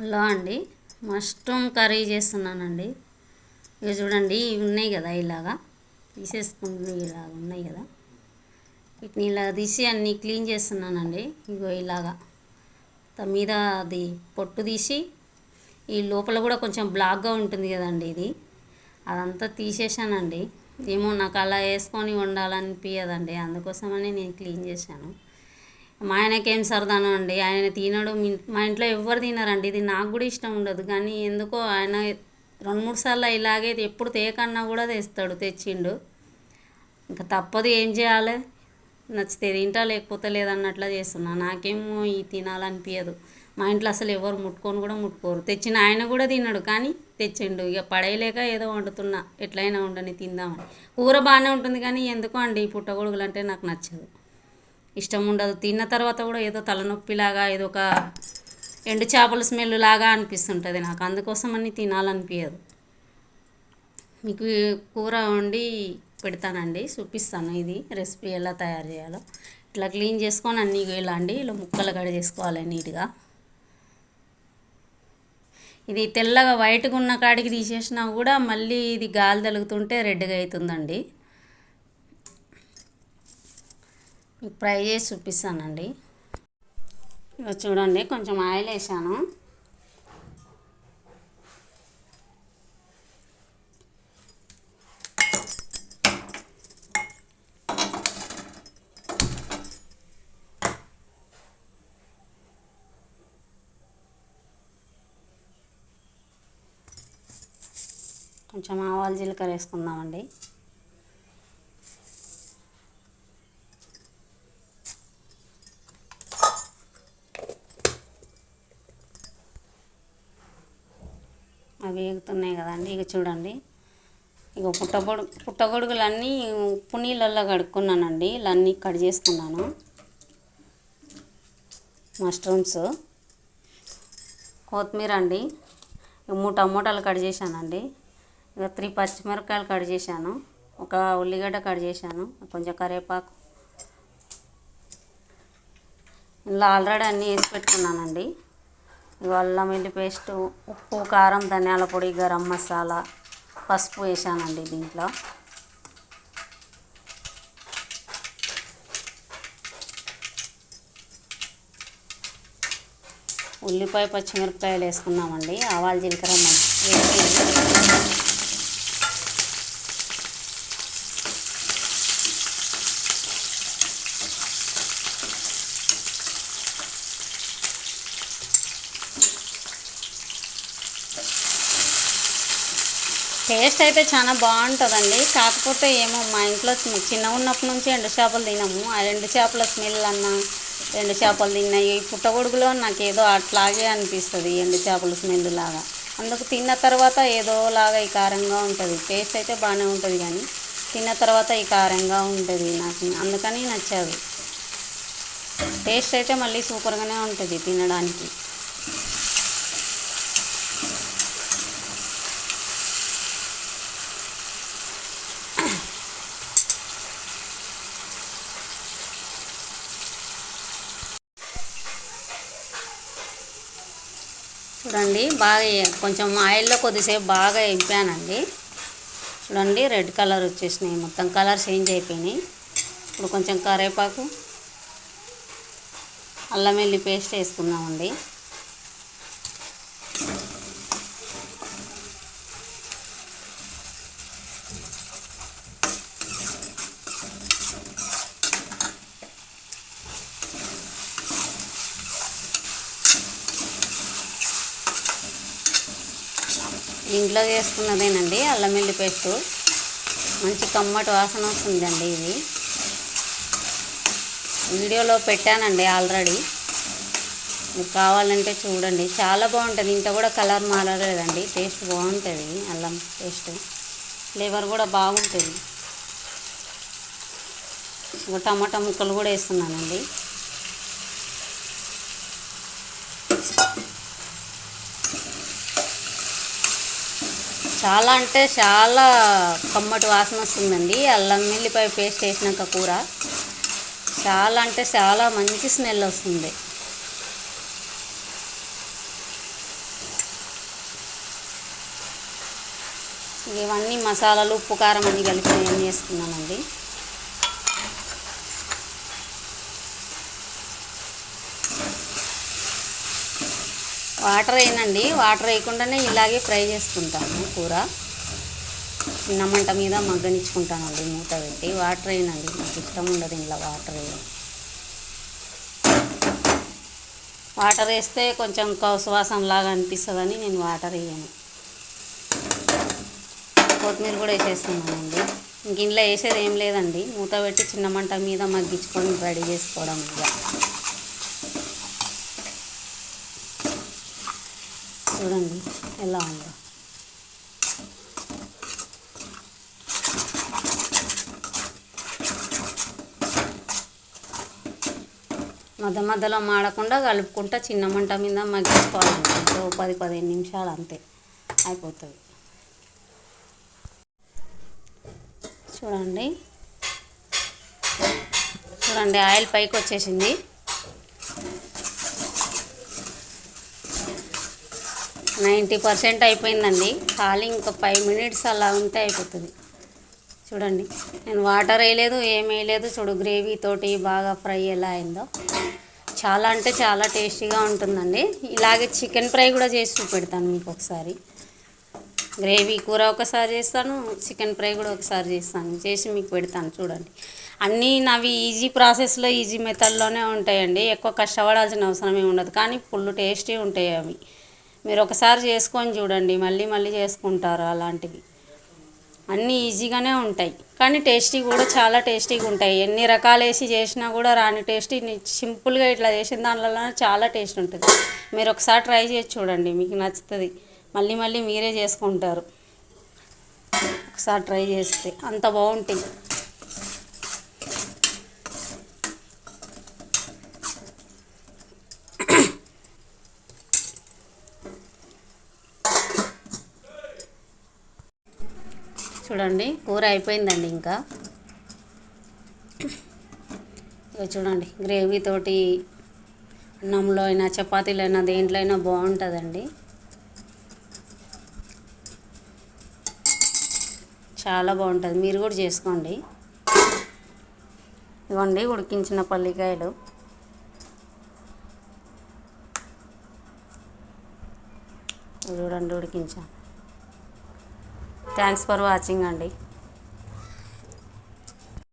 Hello అండి, mushroom curry చేస్తున్నానండి. ఇక చూడండి, ఇవి ఉన్నాయి కదా, ఇలాగా తీసేసుకుంటూ ఇలాగ ఉన్నాయి కదా, వీటిని ఇలా తీసి అన్నీ క్లీన్ చేస్తున్నానండి. ఇగో ఇలాగా మీద అది పొట్టు తీసి, ఈ లోపల కూడా కొంచెం బ్లాక్గా ఉంటుంది కదండి, ఇది అదంతా తీసేసానండి. ఏమో నాకు అలా వేసుకొని వండాలనిపించదండి, అందుకోసమని నేను క్లీన్ చేశాను. మా ఆయనకేం సరదాను అండి, ఆయన తినడు. మా ఇంట్లో ఎవ్వరు తినరండి, ఇది నాకు కూడా ఇష్టం ఉండదు. కానీ ఎందుకో ఆయన 2-3 సార్లు ఇలాగే ఎప్పుడు తేకన్నా కూడా తెస్తాడు, తెచ్చిండు. ఇంకా తప్పదు, ఏం చేయాలి, నచ్చితే తింటా లేకపోతే లేదన్నట్లా చేస్తున్నా. నాకేమో ఈ తినాలనిపించదు. మా ఇంట్లో అసలు ఎవరు ముట్టుకొని కూడా ముట్టుకోరు. తెచ్చిన ఆయన కూడా తినడు, కానీ తెచ్చిండు. ఇక పడేయలేక ఏదో వండుతున్నా, ఎట్లయినా ఉండని తిందామని. కూర బాగానే ఉంటుంది, కానీ ఎందుకో అండి ఈ పుట్టగొడుగులు అంటే నాకు నచ్చదు, ఇష్టం ఉండదు. తిన్న తర్వాత కూడా ఏదో తలనొప్పిలాగా, ఏదో ఒక ఎండు చేపల స్మెల్ లాగా అనిపిస్తుంటుంది నాకు, అందుకోసమని తినాలనిపించదు. మీకు కూర వండి పెడతానండి, చూపిస్తాను ఇది రెసిపీ ఎలా తయారు చేయాలో. ఇట్లా క్లీన్ చేసుకొని అన్నీ ఇలా అండి, ఇలా ముక్కలు కట్ చేసుకోవాలి నీట్గా. ఇది తెల్లగా వైట్గా ఉన్న కాడికి తీసేసినా కూడా మళ్ళీ ఇది గాలి తగులుతుంటే రెడ్గా అవుతుందండి. ఫ్రై చేసి చూపిస్తానండి. చూడండి, కొంచెం ఆయిల్ వేసాను. కొంచెం ఆవాలు జీలకర్ర వేసుకుందామండి. అవి వేగుతున్నాయి కదండి. ఇక చూడండి, ఇక పుట్టగొడుగులన్నీ ఉప్పు నీళ్ళల్లో కడుక్కున్నానండి. ఇలా అన్నీ కట్ చేసుకున్నాను. మష్రూమ్స్, కొత్తిమీర అండి, 3 టమోటాలు కట్ చేశానండి. ఇక 3 పచ్చిమిరపకాయలు కట్ చేశాను. ఒక ఉల్లిగడ్డ కట్ చేశాను. కొంచెం కరివేపాకు, ఇలా ఆల్రెడీ అన్నీ వేసి పెట్టుకున్నానండి. ఇక అల్లం వెల్లుల్లి పేస్టు, ఉప్పు, కారం, ధనియాల పొడి, గరం మసాలా, పసుపు వేసానండి దీంట్లో. ఉల్లిపాయ పచ్చిమిరపకాయలు వేసుకున్నామండి. ఆవాలు జీలకర్ర టేస్ట్ అయితే చాలా బాగుంటుందండి. కాకపోతే ఏమో మా ఇంట్లో చిన్నగా ఉన్నప్పటి నుంచి ఎండు చేపలు తినము. ఆ ఎండు చేపల స్మెల్ అన్నా, ఎండు చేపలు తిన్నాయి, ఈ పుట్టగొడుగులో నాకు ఏదో అట్లాగే అనిపిస్తుంది, ఎండు చేపల స్మెల్ లాగా. అందుకు తిన్న తర్వాత ఏదోలాగా ఈ కారంగా ఉంటుంది. టేస్ట్ అయితే బాగానే ఉంటుంది, కానీ తిన్న తర్వాత ఈ కారంగా ఉంటుంది నాకు, అందుకని నచ్చదు. టేస్ట్ అయితే మళ్ళీ సూపర్గానే ఉంటుంది తినడానికి. చూడండి, బాగా కొంచెం ఆయిల్లో కొద్దిసేపు బాగా వేపానండి. చూడండి, రెడ్ కలర్ వచ్చేసినాయి, మొత్తం కలర్ చేంజ్ అయిపోయినాయి. ఇప్పుడు కొంచెం కరివేపాకు, అల్లం వెల్లుల్లి పేస్ట్ వేసుకుందామండి. ఇంట్లో చేసుకున్నదేనండి, అల్లం వెల్లుల్లి పేస్టు. మంచి కమ్మటి వాసన వస్తుందండి. ఇది వీడియోలో పెట్టానండి ఆల్రెడీ, మీకు కావాలంటే చూడండి. చాలా బాగుంటుంది. ఇంత కూడా కలర్ మారలేదండి, టేస్ట్ బాగుంటుంది. అల్లం పేస్ట్ ఫ్లేవర్ కూడా బాగుంటుంది. ఒక టమాటా ముక్కలు కూడా వేస్తున్నానండి. చాలా అంటే చాలా కమ్మటి వాసన వస్తుందండి. అల్లం వెల్లిపాయ పేస్ట్ వేసినాక కూర చాలా అంటే చాలా మంచి స్మెల్ వస్తుంది. ఇవన్నీ మసాలాలు ఉప్పు కారం అన్నీ కలిపి నేను చేసుకున్నానండి. వాటర్ వేయనండి, వాటర్ వేయకుండానే ఇలాగే ఫ్రై చేసుకుంటాను కూర. చిన్న మంట మీద మగ్గనిచ్చుకుంటానండి మూత పెట్టి. వాటర్ వేయనండి, నాకు ఇష్టం ఉండదు ఇలా వాటర్ వేయడం. వాటర్ వేస్తే కొంచెం కౌసువాసన లాగా అనిపిస్తుందని నేను వాటర్ వేయను. కొత్తిమీర కూడా వేసేస్తున్నానండి. ఇంక ఇంట్లో వేసేది ఏం లేదండి, మూత పెట్టి చిన్న మంట మీద మగ్గించుకొని రెడీ చేసుకోవడం. ఇక చూడండి ఎలా ఉందో. మధ్య మధ్యలో మాడకుండా కలుపుకుంటా చిన్న మంట మీద మగ్గించుకోవాలండి. ఇంకో 10-15 నిమిషాలు అంతే అయిపోతుంది. చూడండి చూడండి ఆయిల్ పైకి వచ్చేసింది. 90% అయిపోయిందండి. ఖాళీ ఇంకా 5 మినిట్స్ అలా ఉంటే అయిపోతుంది. చూడండి నేను వాటర్ వేయలేదు, ఏం వేయలేదు. చూడు గ్రేవీ తోటి బాగా ఫ్రై ఎలా అయిందో. చాలా అంటే చాలా టేస్టీగా ఉంటుందండి. ఇలాగే చికెన్ ఫ్రై కూడా చేసి చూపెడతాను మీకు ఒకసారి. గ్రేవీ కూర ఒకసారి చేస్తాను, చికెన్ ఫ్రై కూడా ఒకసారి చేసి మీకు పెడతాను. చూడండి అన్నీ నావి ఈజీ ప్రాసెస్లో, ఈజీ మెథడ్లోనే ఉంటాయండి. ఎక్కువ కష్టపడాల్సిన అవసరం ఏమి ఉండదు, కానీ ఫుల్ టేస్టీ ఉంటాయి అవి. మీరు ఒకసారి చేసుకొని చూడండి, మళ్ళీ మళ్ళీ చేసుకుంటారు. అలాంటివి అన్నీ ఈజీగానే ఉంటాయి, కానీ టేస్టీ కూడా చాలా టేస్టీగా ఉంటాయి. ఎన్ని రకాలు వేసి చేసినా కూడా రాని టేస్టీ సింపుల్గా ఇట్లా చేసిన దానివల్ల చాలా టేస్ట్ ఉంటుంది. మీరు ఒకసారి ట్రై చేసి చూడండి, మీకు నచ్చుతుంది. మళ్ళీ మళ్ళీ మీరే చేసుకుంటారు ఒకసారి ట్రై చేస్తే, అంత బాగుంటుంది. చూడండి కూర అయిపోయిందండి. ఇంకా చూడండి గ్రేవీ తోటి అన్నంలో అయినా చపాతీలో అయినా దేంట్లో అయినా బాగుంటుందండి. చాలా బాగుంటుంది, మీరు కూడా చేసుకోండి. ఇవ్వండి ఉడికించిన పల్లికాయలు. చూడండి ఉడికించాను. థ్యాంక్స్ ఫర్ వాచింగ్ అండి.